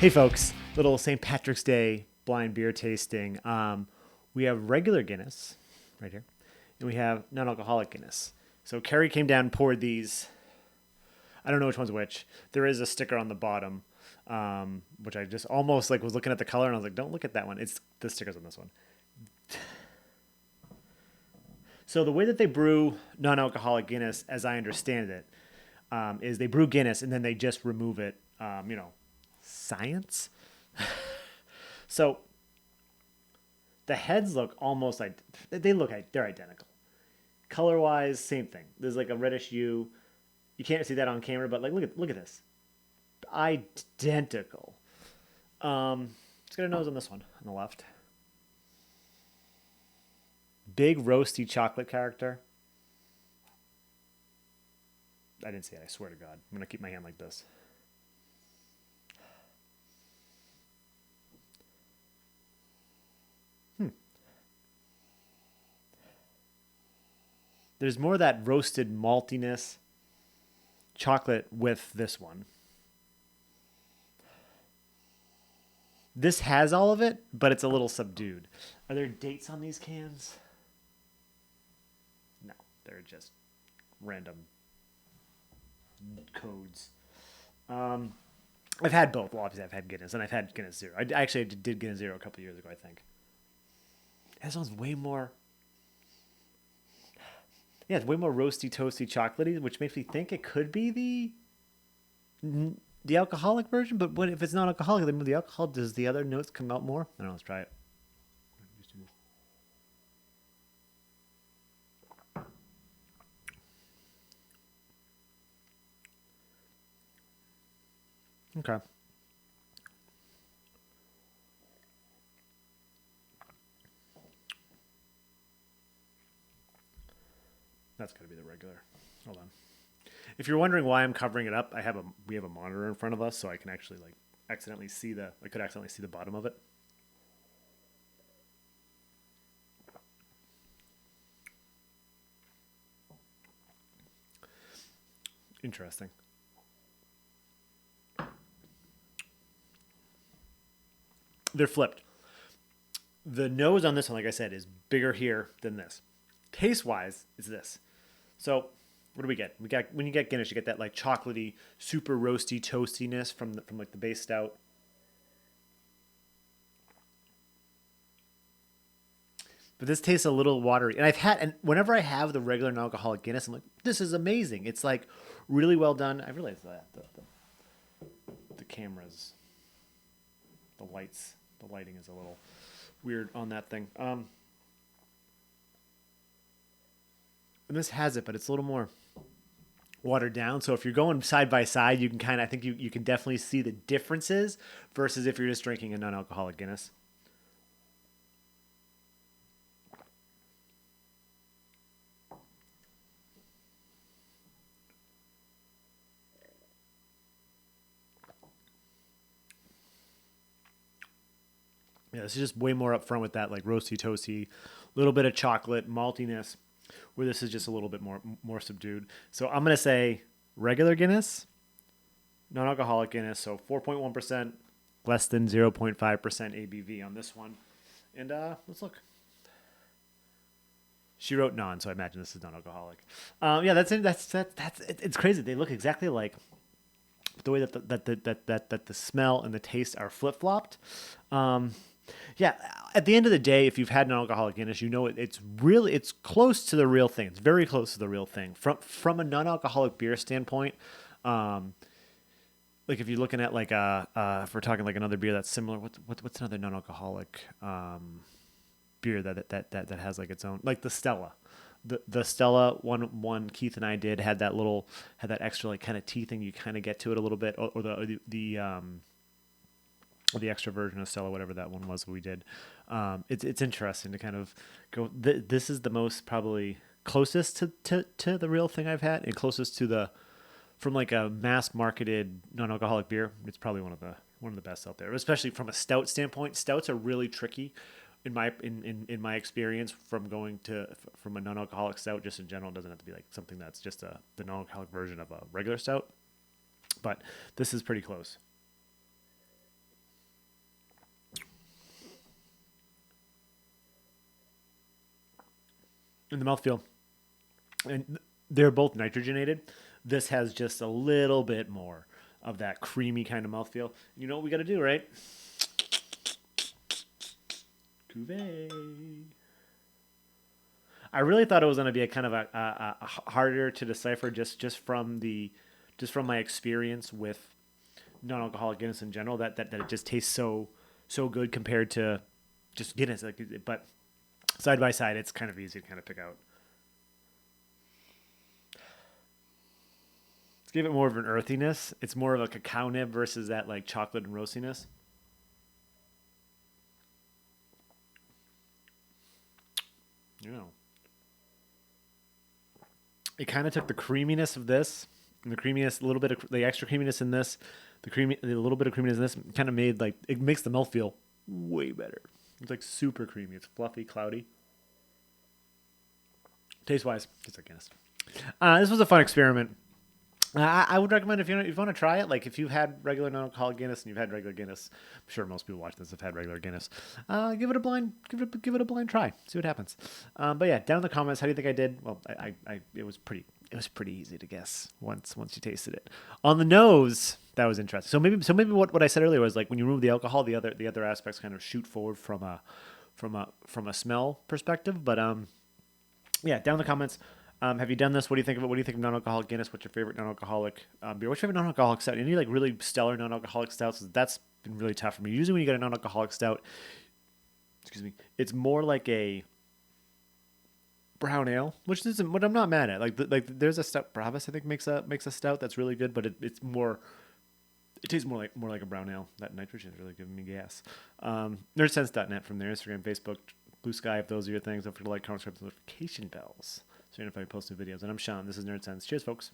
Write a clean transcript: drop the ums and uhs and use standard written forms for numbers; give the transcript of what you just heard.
Hey folks, little St. Patrick's Day blind beer tasting. We have regular Guinness right here, and we have non-alcoholic Guinness. So Carrie came down and poured these. I don't know which one's which. There is a sticker on the bottom, which I just almost like was looking at the color and I was like, don't look at that one. It's the stickers on this one. So the way that they brew non-alcoholic Guinness, as I understand it, is they brew Guinness and then they just remove it. Science. So the heads look almost like they're identical. Color wise, same thing. There's like a reddish hue. You can't see that on camera, but like look at this. Identical. Let's get a nose on this one on the left. Big roasty chocolate character. I didn't see it, I swear to God. I'm gonna keep my hand like this. There's more of that roasted maltiness, chocolate with this one. This has all of it, but it's a little subdued. Are there dates on these cans? No, they're just random codes. I've had both. Well, obviously, I've had Guinness, and I've had Guinness Zero. I actually did Guinness Zero a couple years ago, I think. This one's way more... Yeah, it's way more roasty, toasty, chocolatey, which makes me think it could be the alcoholic version. But if it's not alcoholic, then with the alcohol, does the other notes come out more? I don't know. Let's try it. Okay. That's got to be the regular. Hold on. If you're wondering why I'm covering it up, we have a monitor in front of us, so I can actually I could accidentally see the bottom of it. Interesting. They're flipped. The nose on this one, like I said, is bigger here than this. Taste-wise, it's this. So, what do we get? When you get Guinness, you get that like chocolatey, super roasty toastiness from like the base stout. But this tastes a little watery. And whenever I have the regular non-alcoholic Guinness, I'm like, this is amazing. It's like really well done. I realize that the cameras, the lighting is a little weird on that thing. And this has it, but it's a little more watered down. So if you're going side by side, you can I think you can definitely see the differences versus if you're just drinking a non-alcoholic Guinness. Yeah, this is just way more upfront with that like roasty, toasty, little bit of chocolate, maltiness, where this is just a little bit more subdued. So I'm going to say regular Guinness, non-alcoholic Guinness, so 4.1%, less than 0.5% ABV on this one. And let's look. She wrote non, so I imagine this is non-alcoholic. Yeah, that's it. It's crazy. They look exactly like the way that the smell and the taste are flip-flopped. Yeah, at the end of the day, if you've had an alcoholic Guinness, you know it's close to the real thing. It's very close to the real thing. From a non-alcoholic beer standpoint, like if you're looking at like if we're talking like another beer that's similar, what's another non-alcoholic beer that has like its own, like the Stella. The Stella one Keith and I did had that extra like kind of tea thing. You kind of get to it a little bit, or the extra version of Stella, whatever that one was we did. It's interesting to kind of go. This is the most probably closest to the real thing I've had, and closest to from like a mass marketed non-alcoholic beer. It's probably one of the best out there, especially from a stout standpoint. Stouts are really tricky. In my experience, from a non-alcoholic stout, just in general, it doesn't have to be like something that's just the non-alcoholic version of a regular stout, but this is pretty close. in the mouthfeel. And they're both nitrogenated. This has just a little bit more of that creamy kind of mouthfeel. You know what we got to do, right? Cuvée. I really thought it was going to be a kind of a harder to decipher just from my experience with non-alcoholic Guinness in general. That it just tastes so good compared to just Guinness. But side by side, it's kind of easy to kind of pick out. Let's give it more of an earthiness. It's more of a cacao nib versus that like chocolate and roastiness. You know. It kind of took the creaminess of this and the creaminess, a little bit of the extra creaminess in this, a little bit of creaminess in this, kind of made like, it makes the mouth feel way better. It's like super creamy. It's fluffy, cloudy. Taste wise, it's like Guinness. This was a fun experiment. I would recommend if you want to try it, like if you've had regular non-alcoholic Guinness and you've had regular Guinness, I'm sure most people watching this have had regular Guinness. Give it a blind try. See what happens. But yeah, down in the comments, how do you think I did? Well, it was pretty easy to guess once you tasted it. On the nose, that was interesting. So maybe what I said earlier was like when you remove the alcohol, the other aspects kind of shoot forward from a smell perspective. But yeah, down in the comments. Have you done this? What do you think of it? What do you think of non-alcoholic Guinness? What's your favorite non-alcoholic beer? What's your favorite non-alcoholic stout? Any like really stellar non-alcoholic stouts? That's been really tough for me. Usually when you get a non-alcoholic stout, it's more like a brown ale, which isn't what I'm not mad at. Like there's a stout. Brabus I think makes a stout that's really good, but it's more. It tastes more like a brown ale. That nitrogen is really giving me gas. Nerdsense.net from there, Instagram, Facebook, Blue Sky. If those are your things, don't forget to like, comment, subscribe, notification bells. So you're notified when I post new videos. And I'm Sean. This is Nerdsense. Cheers, folks.